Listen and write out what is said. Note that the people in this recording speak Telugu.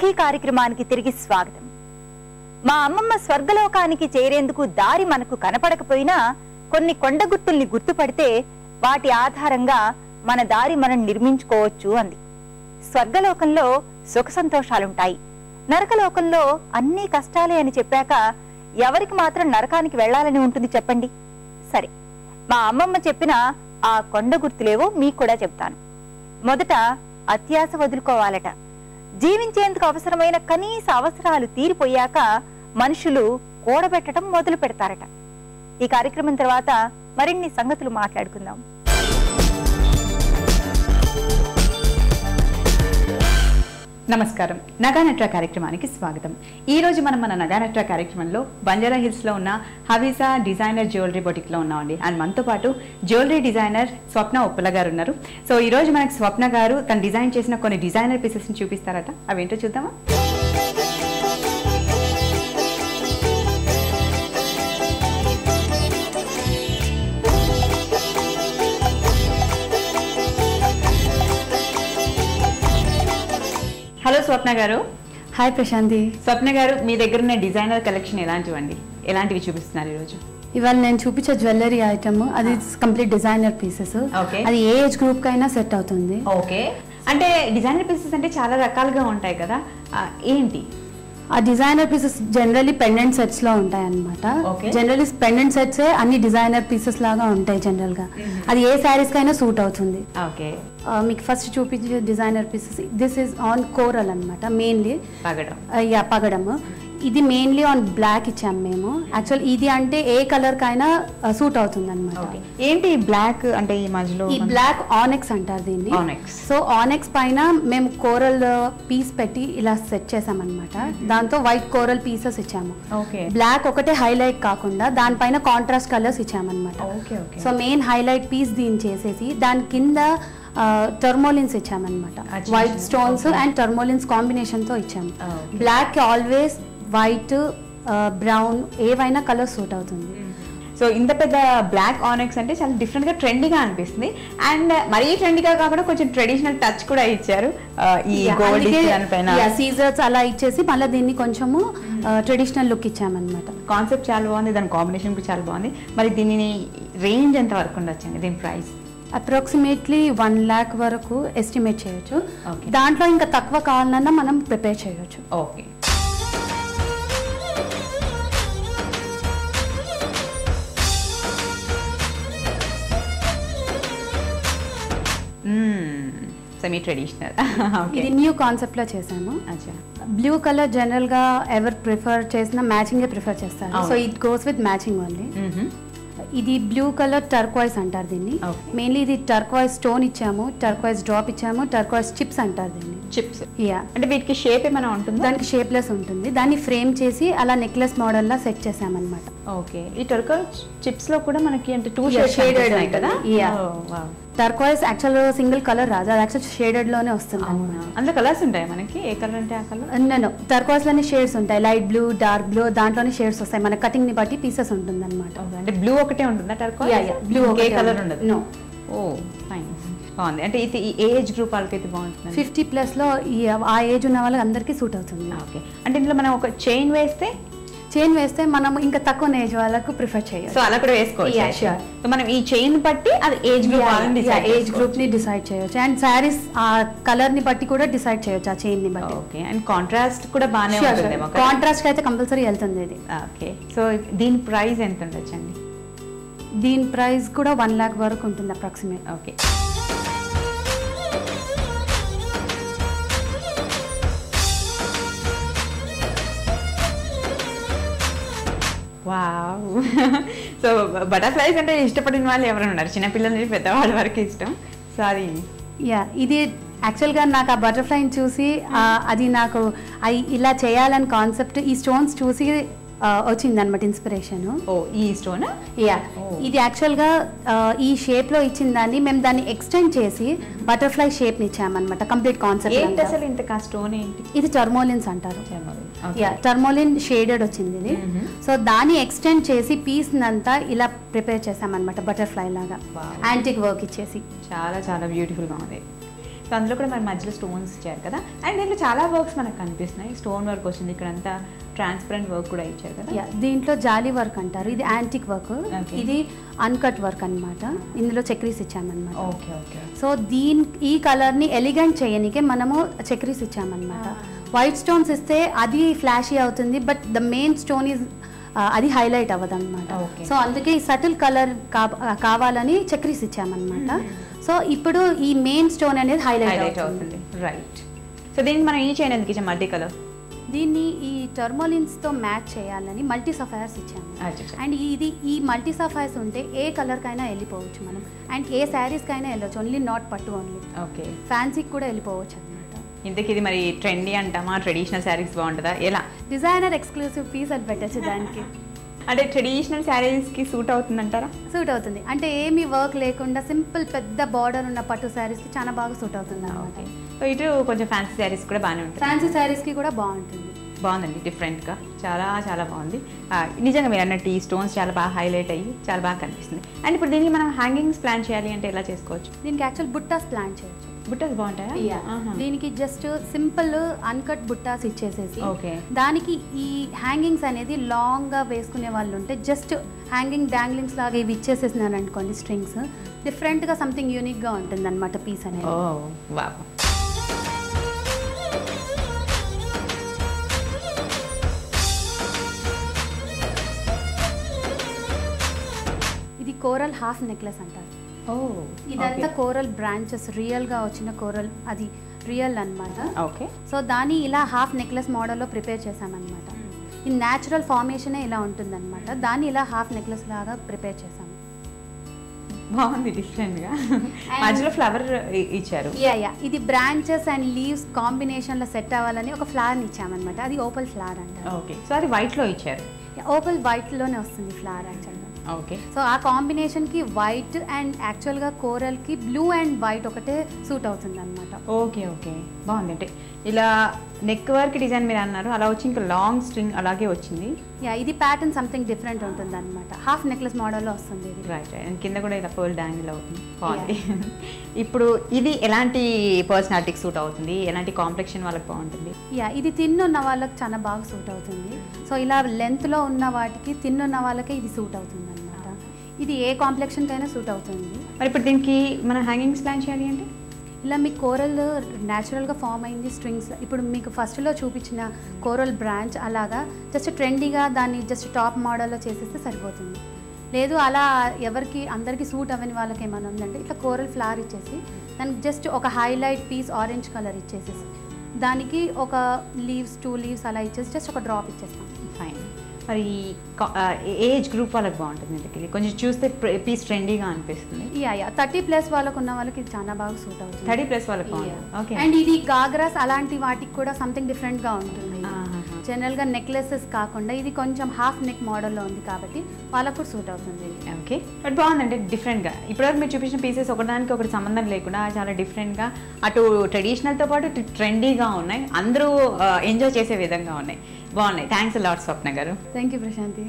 సఖీ కార్యక్రమానికి తిరిగి స్వాగతం. మా అమ్మమ్మ స్వర్గలోకానికి చేరేందుకు దారి మనకు కనపడకపోయినా కొన్ని కొండ గుర్తుల్ని గుర్తుపడితే వాటి ఆధారంగా మన దారి మనం నిర్మించుకోవచ్చు అంది. స్వర్గలోకంలో సుఖ సంతోషాలుంటాయి, నరకలోకంలో అన్నీ కష్టాలే అని చెప్పాక ఎవరికి మాత్రం నరకానికి వెళ్లాలని ఉంటుంది చెప్పండి? సరే, మా అమ్మమ్మ చెప్పిన ఆ కొండ గుర్తులేవో మీకు కూడా చెప్తాను. మొదట అత్యాశ వదులుకోవాలట. జీవించేందుకు అవసరమైన కనీస అవసరాలు తీరిపోయాక మనుషులు కూడబెట్టడం మొదలు పెడతారట. ఈ కార్యక్రమం తర్వాత మరిన్ని సంగతులు మాట్లాడుకుందాం. నమస్కారం, నగానట్రా కార్యక్రమానికి స్వాగతం. ఈ రోజు మనం మన నగానట్రా కార్యక్రమంలో బంజారా హిల్స్ లో ఉన్న హవీసా డిజైనర్ జ్యువెలరీ బొటిక్ లో ఉన్నామండి. అండ్ మనతో పాటు జ్యువెలరీ డిజైనర్ స్వప్న ఉప్పల గారు ఉన్నారు. సో ఈ రోజు మనకి స్వప్న గారు తను డిజైన్ చేసిన కొన్ని డిజైనర్ పీసెస్ ని చూపిస్తారట. అవేంటో చూద్దామా? హలో స్వప్న గారు. హాయ్ ప్రశాంతి. స్వప్న గారు, మీ దగ్గర ఉన్న డిజైనర్ కలెక్షన్ ఎలాంటివి చూపిస్తున్నారు ఈరోజు? ఇవాళ నేను చూపించే జ్యువెలరీ ఐటమ్ అది కంప్లీట్ డిజైనర్ పీసెస్. అది ఏ ఏజ్ గ్రూప్ కైనా సెట్ అవుతుంది. ఓకే, అంటే డిజైనర్ పీసెస్ అంటే చాలా రకాలుగా ఉంటాయి కదా, ఏంటి ఆ designer pieces? Generally pendant sets లో ఉంటాయి అన్నమాట. జనరల్లీ పెండెంట్ సెట్స్ అన్ని డిజైనర్ పీసెస్ లాగా ఉంటాయి జనరల్ గా. అది ఏ శారీస్ కైనా సూట్ అవుతుంది. ఓకే, మీకు ఫస్ట్ చూపించే designer pieces this is on coral అన్నమాట. మెయిన్లీ పగడం. ఇది మెయిన్లీ ఆన్ బ్లాక్ ఇచ్చాము మేము. యాక్చువల్ ఇది అంటే ఏ కలర్ కైనా సూట్ అవుతుంది అనమాట. ఏంటి బ్లాక్ అంటే? ఈ మధ్యలో ఈ బ్లాక్ ఆనెక్స్ అంటారు దీన్ని. సో ఆనెక్స్ పైన మేము కోరల్ పీస్ పెట్టి ఇలా సెట్ చేసామన్నమాట. దాంతో వైట్ కోరల్ పీసెస్ ఇచ్చాము. బ్లాక్ ఒకటే హైలైట్ కాకుండా దానిపైన కాంట్రాస్ట్ కలర్స్ ఇచ్చామన్నమాట. సో మెయిన్ హైలైట్ పీస్ దీన్ని చేసేసి దాని కింద టర్మోలిన్స్ ఇచ్చామన్నమాట. White stones and tourmalines combination తో ఇచ్చాము. బ్లాక్ ఆల్వేస్ వైట్, బ్రౌన్ ఏవైనా కలర్ సూట్ అవుతుంది. సో ఇంత పెద్ద బ్లాక్ ఆనెక్స్ అంటే చాలా డిఫరెంట్ గా ట్రెండీగా అనిపిస్తుంది. అండ్ మరీ ట్రెండీగా కాకుండా కొంచెం ట్రెడిషనల్ టచ్ కూడా ఇచ్చారు. ఈ గోల్డ్ పైన సీజర్స్ అలా ఇచ్చేసి మళ్ళీ దీన్ని కొంచెము ట్రెడిషనల్ లుక్ ఇచ్చామన్నమాట. కాన్సెప్ట్ చాలా బాగుంది, దాని కాంబినేషన్ కూడా చాలా బాగుంది. మరి దీని రేంజ్ ఎంత వరకు ఉండొచ్చండి? దీని ప్రైస్ అప్రాక్సిమేట్లీ 1 lakh వరకు ఎస్టిమేట్ చేయొచ్చు. దాంట్లో ఇంకా తక్కువ కావాలన్నా మనం ప్రిపేర్ చేయొచ్చు. Okay, semi traditional. ఇది న్యూ కాన్సెప్ట్ లో చేసాము. బ్లూ కలర్ జనరల్ గా ఎవరు ప్రిఫర్ చేసినా మ్యాచింగ్ ప్రిఫర్ చేస్తారు. So it goes with matching only. ఇది బ్లూ కలర్ టర్క్వైజ్ అంటారు దీన్ని. మెయిన్లీ ఇది టర్క్వైజ్ స్టోన్ ఇచ్చాము, టర్క్వైజ్ డ్రాప్ ఇచ్చాము, టర్క్వైజ్ చిప్స్ అంటారు దీన్ని. చిప్స్ అంటే వీటికి షేప్ ఏమైనా ఉంటుంది? దానికి షేప్లెస్ ఉంటుంది. దాన్ని ఫ్రేమ్ చేసి అలా నెక్లెస్ మోడల్ లా సెట్ చేసామన్నమాట. ఓకే, ఈ టర్క్వైజ్ చిప్స్ లో కూడా మనకి అంటే 2 షేడెడ్ ఉన్నాయి కదా. టర్క్వైజ్ యాక్చువల్ సింగిల్ కలర్ రాదు, అది యాక్చువల్ షేడెడ్ లోనే వస్తుంది. అందులో కలర్స్ ఉంటాయి మనకి? ఏ కలర్ అంటే ఆ కలర్? నో, టర్క్వైజ్ లోనే షేడ్స్ ఉంటాయి. లైట్ బ్లూ, డార్క్ బ్లూ, దాంట్లోనే షేడ్స్ వస్తాయి. మన కటింగ్ ని బట్టి పీసెస్ ఉంటుంది అనమాట. అంటే బ్లూ ఒకటే ఉంటుందా టర్క్వైజ్? బ్లూ ఒకే కలర్ ఉండదు? నో. ఓ ఫైన్, బాగుంది. అంటే ఇది ఏజ్ గ్రూప్ వాళ్ళకి అయితే బాగుంటుంది. 50+ లో ఆ ఏజ్ ఉన్న వాళ్ళకి అందరికీ సూట్ అవుతుంది. ఓకే, అంటే ఇందులో మనం ఒక చైన్ వేస్తే మనం ఇంకా తక్కువ ఏజ్ వాళ్ళకు ప్రిఫర్ చేయొచ్చు. సో అలా కూడా వేసుకోవచ్చు. సో మనం ఈ చైన్ బట్టి అది ఏజ్ గ్రూప్ ని డిసైడ్ చేయొచ్చు. అండ్ సారీస్ ఆ కలర్ ని బట్టి కూడా డిసైడ్ చేయొచ్చు ఆ చైన్ ని బట్టి. ఓకే, అండ్ కాంట్రాస్ట్ కూడా బాగానే ఉంటుంది. కాంట్రాస్ట్ అయితే కంపల్సరీ వెళ్తుంది ఇది. ఓకే, సో దీని ప్రైస్ ఎంత ఉండొచ్చండి? దీని ప్రైస్ కూడా 1 lakh వరకు ఉంటుంది approximate. Okay, wow. So butterflies అంటే ఇష్టపడిన వాళ్ళు ఎవరైనా ఉన్నారు? చిన్నపిల్లల నుంచి పెద్దవాళ్ళ వరకు ఇష్టం. సో అది ఇది యాక్చువల్గా నాకు ఆ బటర్ఫ్లైని చూసి అది నాకు ఇలా చేయాలని కాన్సెప్ట్ ఈ స్టోన్స్ చూసి వచ్చింది అనమాట ఇన్స్పిరేషన్. ఈ స్టోన్ ఇది యాక్చువల్గా ఈ షేప్ లో ఇచ్చిన దాన్ని మేము దాన్ని ఎక్స్టెండ్ చేసి బటర్ఫ్లై షేప్ ని ఇచ్చామన్నమాట. Complete concept. అసలు ఇంత స్టోన్ ఏంటి? ఇది టర్మోలిన్స్ అంటారు. టర్మోలిన్ షేడెడ్ వచ్చింది ఇది. సో దాన్ని ఎక్స్టెండ్ చేసి పీస్ అంతా ఇలా ప్రిపేర్ చేసామన్నమాట బటర్ఫ్లై లాగా యాంటిక్ వర్క్ ఇచ్చేసి. చాలా చాలా బ్యూటిఫుల్ గా ఉంది. సో అందులో కూడా మరి మధ్యలో స్టోన్స్ ఇచ్చారు కదా. అండ్ దీంట్లో చాలా వర్క్స్ మనకు కనిపిస్తున్నాయి. స్టోన్ వర్క్ వచ్చింది, ఇక్కడంతా ట్రాన్స్పరెంట్ వర్క్ కూడా ఇచ్చారు కదా. దీంట్లో జాలీ వర్క్ అంటారు, ఇది యాంటిక్ వర్క్, ఇది అన్కట్ వర్క్ అన్నమాట. ఇందులో చక్రీస్ ఇచ్చామన్నమాట. Okay okay. సో ఈ కలర్ని ఎలిగెంట్ చేయనికే మనము చక్రీస్ ఇచ్చామన్నమాట. వైట్ స్టోన్స్ ఇస్తే అది ఫ్లాషీ అవుతుంది, but the main stone is అది హైలైట్ అవ్వదు అనమాట. సో అందుకే ఈ సటిల్ కలర్ కావాలని చక్రీస్ ఇచ్చామన్నమాట. సో ఇప్పుడు ఈ మెయిన్ స్టోన్ అనేది హైలైట్ అవుతుంది. రైట్. సో దీన్ని మనం ఈ చైన్ ఎందుకు ఇచ్చాం మల్టీ కలర్? దీన్ని ఈ టర్మోలిన్స్తో మ్యాచ్ చేయాలని మల్టీ సఫైర్స్ ఇచ్చాము. అండ్ ఈ మల్టీ సఫైర్స్ ఉంటే ఏ కలర్కైనా వెళ్ళిపోవచ్చు మనం, అండ్ ఏ శారీస్కైనా వెళ్ళవచ్చు, ఓన్లీ నాట్ పట్టు ఓన్లీ. ఓకే. ఫ్యాన్సీకి కూడా వెళ్ళిపోవచ్చు అనమాట. ఇంతకీ ఇది మరి ట్రెండీ అంటామా, ట్రెడిషనల్ శారీస్ బాగుంటుందా, ఎలా? డిజైనర్ ఎక్స్క్లూసివ్ పీస్ అని పెట్టచ్చు దానికి. అంటే ట్రెడిషనల్ శారీస్కి సూట్ అవుతుందంటారా? సూట్ అవుతుంది. అంటే ఏమీ వర్క్ లేకుండా సింపుల్ పెద్ద బార్డర్ ఉన్న పట్టు శారీస్కి చాలా బాగా సూట్ అవుతుంది అనమాట. సో ఇటు కొంచెం ఫ్యాన్సీ శారీస్ కూడా బాగానే ఉంటాయి. ఫ్యాన్సీ శారీస్కి కూడా బాగుంటుంది. బాగుందండి, డిఫరెంట్గా చాలా చాలా బాగుంది. నిజంగా మీరు అన్నట్టు ఈ స్టోన్స్ చాలా బాగా హైలైట్ అయ్యి చాలా బాగా కనిపిస్తుంది. అండ్ ఇప్పుడు దీనికి మనం హ్యాంగింగ్స్ ప్లాన్ చేయాలి అంటే ఎలా చేసుకోవచ్చు? దీనికి యాక్చువల్ బుట్టాస్ ప్లాన్ చేయొచ్చు. బుట్టాస్ బాగుంటాయా? దీనికి జస్ట్ సింపుల్ అన్కట్ బుట్టాస్ ఇచ్చేసేసి ఓకే, దానికి ఈ హ్యాంగింగ్స్ అనేది లాంగ్ గా వేసుకునే వాళ్ళు ఉంటే జస్ట్ హ్యాంగింగ్ డాంగ్లింగ్స్ లాగా ఇవి ఇచ్చేసేసినారు అనుకోండి, స్ట్రింగ్స్ డిఫరెంట్ గా సంథింగ్ యూనిక్ గా ఉంటుంది అనమాట పీస్ అనేది. ఇది కోరల్ హాఫ్ నెక్లెస్ అంటారు. ఇదంతా కోరల్ బ్రాంచెస్ రియల్ గా వచ్చిన కోరల్, అది రియల్ అన్నమాట. ఓకే. సో దాన్ని ఇలా హాఫ్ నెక్లెస్ మోడల్లో ప్రిపేర్ చేసామన్నమాట. ఈ న్యాచురల్ ఫార్మేషనే ఇలా ఉంటుందన్నమాట, దాన్ని ఇలా హాఫ్ నెక్లెస్ లాగా ప్రిపేర్ చేసాము. బాగుంది, డిఫరెంట్గా మధ్యలో ఫ్లవర్ ఇచ్చారు. ఇది బ్రాంచెస్ అండ్ లీవ్స్ కాంబినేషన్లో సెట్ అవ్వాలని ఒక ఫ్లవర్ని ఇచ్చామన్నమాట. అది ఓపల్ ఫ్లవర్ అంటారు. ఓకే. సో అది వైట్లో ఇచ్చారు. ఓపల్ వైట్లోనే వస్తుంది ఫ్లవర్ యాక్చువల్గా. ఓకే. సో ఆ కాంబినేషన్కి వైట్ అండ్ యాక్చువల్గా కోరల్కి బ్లూ అండ్ వైట్ ఒకటే సూట్ అవుతుంది అనమాట. ఓకే ఓకే, బాగుంది. అంటే ఇలా నెక్ వర్క్ డిజైన్ మీరు అన్నారు, అలా వచ్చి ఇంకా లాంగ్ స్ట్రింగ్ అలాగే వచ్చింది. ఇది ప్యాటర్న్ సంథింగ్ డిఫరెంట్ ఉంటుంది అనమాట, హాఫ్ నెక్లెస్ మోడల్లో వస్తుంది ఇది. Right right. కింద కూడా ఇలా పర్ల్ డాంగిల్ అవుతుంది, బాగుంది. ఇప్పుడు ఇది ఎలాంటి పర్సనాలిటీకి సూట్ అవుతుంది, ఎలాంటి కాంప్లెక్షన్ వాళ్ళకి బాగుంటుంది? ఇది తిన్నున్న వాళ్ళకి చాలా బాగా సూట్ అవుతుంది. సో ఇలా లెంత్లో ఉన్న వాటికి తిన్నున్న వాళ్ళకే ఇది సూట్ అవుతుంది అనమాట. ఇది ఏ కాంప్లెక్షన్కైనా సూట్ అవుతుంది. మరి ఇప్పుడు దీనికి మన హ్యాంగింగ్స్ ప్లాన్ చేయాలి అంటే ఇలా మీకు కోరల్ న్యాచురల్గా ఫామ్ అయింది స్ట్రింగ్స్, ఇప్పుడు మీకు ఫస్ట్లో చూపించిన కోరల్ బ్రాంచ్ అలాగా జస్ట్ ట్రెండీగా దాన్ని జస్ట్ టాప్ మోడల్లో చేసేస్తే సరిపోతుంది. లేదు అలా ఎవరికి అందరికీ సూట్ అవ్వని వాళ్ళకి ఏమైనా ఉందంటే ఇట్లా కోరల్ ఫ్లవర్ ఇచ్చేసి దానికి జస్ట్ ఒక హైలైట్ పీస్ ఆరెంజ్ కలర్ ఇచ్చేసేసి దానికి ఒక లీవ్స్ 2 లీవ్స్ అలా ఇచ్చేసి జస్ట్ ఒక డ్రాప్ ఇచ్చేస్తాం. ఫైన్. మరి ఏజ్ గ్రూప్ వాళ్ళకి బాగుంటుంది, ఇంతకీ కొంచెం చూస్తే పీస్ ట్రెండీగా అనిపిస్తుంది. 30+ వాళ్ళకు ఉన్న వాళ్ళకి ఇది చాలా బాగా సూట్ అవుతుంది. 30+ వాళ్ళకి బాగుంటుంది. ఓకే. అండ్ ఇది గాగ్రాస్ అలాంటి వాటికి కూడా సంథింగ్ డిఫరెంట్గా ఉంటుంది. జనరల్గా నెక్లెసెస్ కాకుండా ఇది కొంచెం హాఫ్ నెక్ మోడల్లో ఉంది కాబట్టి వాళ్ళకు కూడా సూట్ అవుతుంది. ఓకే. బట్ బాగుందంటే డిఫరెంట్గా. ఇప్పటివరకు మీరు చూపించిన పీసెస్ ఒకదానికి ఒకటి సంబంధం లేకుండా చాలా డిఫరెంట్గా, అటు ట్రెడిషనల్తో పాటు ట్రెండీగా ఉన్నాయి, అందరూ ఎంజాయ్ చేసే విధంగా ఉన్నాయి, బాగున్నాయి. థ్యాంక్స్ అలాట్ స్వప్న గారు. Thank you Prashanti.